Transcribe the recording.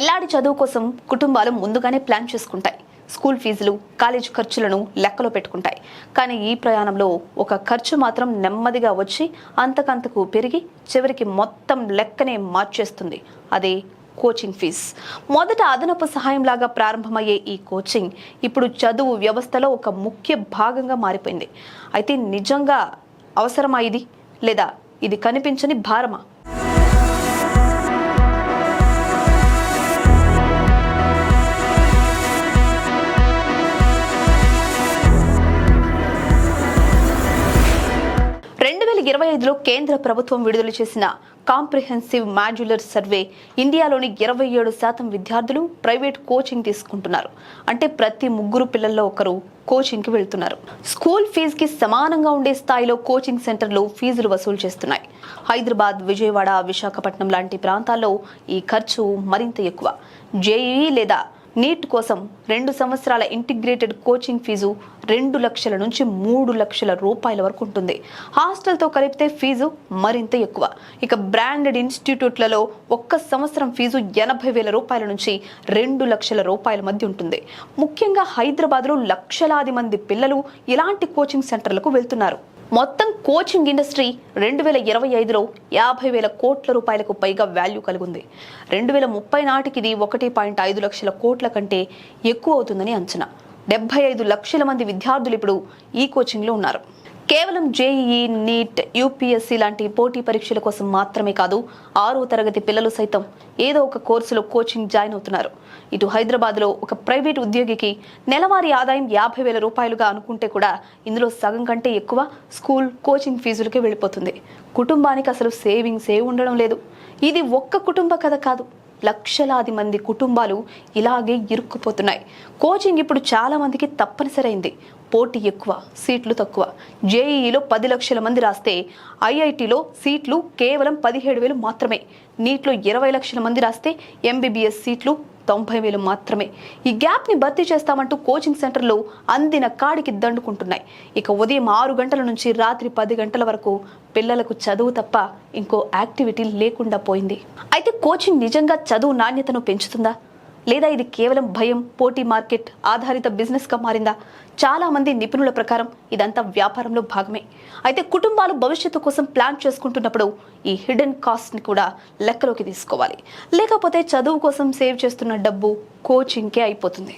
పిల్లాడి చదువు కోసం కుటుంబాలు ముందుగానే ప్లాన్ చేసుకుంటాయి. స్కూల్ ఫీజులు, కాలేజ్ ఖర్చులను లెక్కలో పెట్టుకుంటాయి. కానీ ఈ ప్రయాణంలో ఒక ఖర్చు మాత్రం నెమ్మదిగా వచ్చి అంతకంతకు పెరిగి చివరికి మొత్తం లెక్కనే మార్చేస్తుంది. అదే కోచింగ్ ఫీజ్. మొదట అదనపు సహాయంలాగా ప్రారంభమయ్యే ఈ కోచింగ్ ఇప్పుడు చదువు వ్యవస్థలో ఒక ముఖ్య భాగంగా మారిపోయింది. అయితే నిజంగా అవసరమా ఇది, లేదా ఇది కనిపించని భారమా? కేంద్ర ప్రభుత్వం విడుదల చేసిన కాంప్రిహెన్సివ్ మాడ్యులర్ సర్వే ఇండియాలోని 27% విద్యార్థులు ప్రైవేట్ కోచింగ్ తీసుకుంటున్నారు. అంటే ప్రతి 3 పిల్లల్లో ఒకరు కోచింగ్ కి వెళ్తున్నారు. స్కూల్ ఫీజు కి సమానంగా ఉండే స్థాయిలో కోచింగ్ సెంటర్లు ఫీజులు వసూలు చేస్తున్నాయి. హైదరాబాద్, విజయవాడ, విశాఖపట్నం లాంటి ప్రాంతాల్లో ఈ ఖర్చు మరింత ఎక్కువ. జేఈఈ లేదా నీట్ కోసం 2 సంవత్సరాల ఇంటిగ్రేటెడ్ కోచింగ్ ఫీజు 2 లక్షల నుంచి 3 లక్షల రూపాయల వరకు ఉంటుంది. హాస్టల్తో కలిపితే ఫీజు మరింత ఎక్కువ. ఇక బ్రాండెడ్ ఇన్స్టిట్యూట్లలో 1 సంవత్సరం ఫీజు 80,000 రూపాయల నుంచి 2 లక్షల రూపాయల మధ్య ఉంటుంది. ముఖ్యంగా హైదరాబాద్లో లక్షలాది మంది పిల్లలు ఇలాంటి కోచింగ్ సెంటర్లకు వెళ్తున్నారు. మొత్తం కోచింగ్ ఇండస్ట్రీ 2025లో 50,000 కోట్ల రూపాయలకు పైగా వాల్యూ కలిగి ఉంది. 2030 నాటికి ఇది 1.5 లక్షల కోట్ల కంటే ఎక్కువ అవుతుందని అంచనా. 75 లక్షల మంది విద్యార్థులు ఇప్పుడు ఈ కోచింగ్లో ఉన్నారు. కేవలం జేఈఈ, నీట్, యూపీఎస్సీ లాంటి పోటీ పరీక్షల కోసం మాత్రమే కాదు, 6వ తరగతి పిల్లలు సైతం ఏదో ఒక కోర్సులో కోచింగ్ జాయిన్ అవుతున్నారు. ఇటు హైదరాబాద్లో ఒక ప్రైవేట్ ఉద్యోగికి నెలవారీ ఆదాయం 50,000 రూపాయలుగా అనుకుంటే కూడా ఇందులో సగం కంటే ఎక్కువ స్కూల్ కోచింగ్ ఫీజులకే వెళ్ళిపోతుంది. కుటుంబానికి అసలు సేవింగ్స్ ఉండడం లేదు. ఇది ఒక్క కుటుంబ కథ కాదు, లక్షలాది మంది కుటుంబాలు ఇలాగే ఇరుక్కుపోతున్నాయి. కోచింగ్ ఇప్పుడు చాలా మందికి తప్పనిసరైంది. పోటీ ఎక్కువ, సీట్లు తక్కువ. జేఈఈలో 10 లక్షల మంది రాస్తే ఐఐటీలో సీట్లు కేవలం 17,000 మాత్రమే. నీట్లో 20 లక్షల మంది రాస్తే ఎంబీబీఎస్ సీట్లు 90,000 మాత్రమే. ఈ గ్యాప్ని భర్తీ చేస్తామంటూ కోచింగ్ సెంటర్లు అందిన కాడికి దండుకుంటున్నాయి. ఇక ఉదయం 6 గంటల నుంచి రాత్రి 10 గంటల వరకు పిల్లలకు చదువు తప్ప ఇంకో యాక్టివిటీ లేకుండా పోయింది. అయితే కోచింగ్ నిజంగా చదువు నాణ్యతను పెంచుతుందా, లేదా ఇది కేవలం భయం, పోటీ మార్కెట్ ఆధారిత బిజినెస్గా మారిందా? చాలా మంది నిపుణుల ప్రకారం ఇదంతా వ్యాపారంలో భాగమే. అయితే కుటుంబాలు భవిష్యత్తు కోసం ప్లాన్ చేసుకుంటున్నప్పుడు ఈ హిడెన్ కాస్ట్ని కూడా లెక్కలోకి తీసుకోవాలి. లేకపోతే చదువు కోసం సేవ్ చేస్తున్న డబ్బు కోచింగ్కే అయిపోతుంది.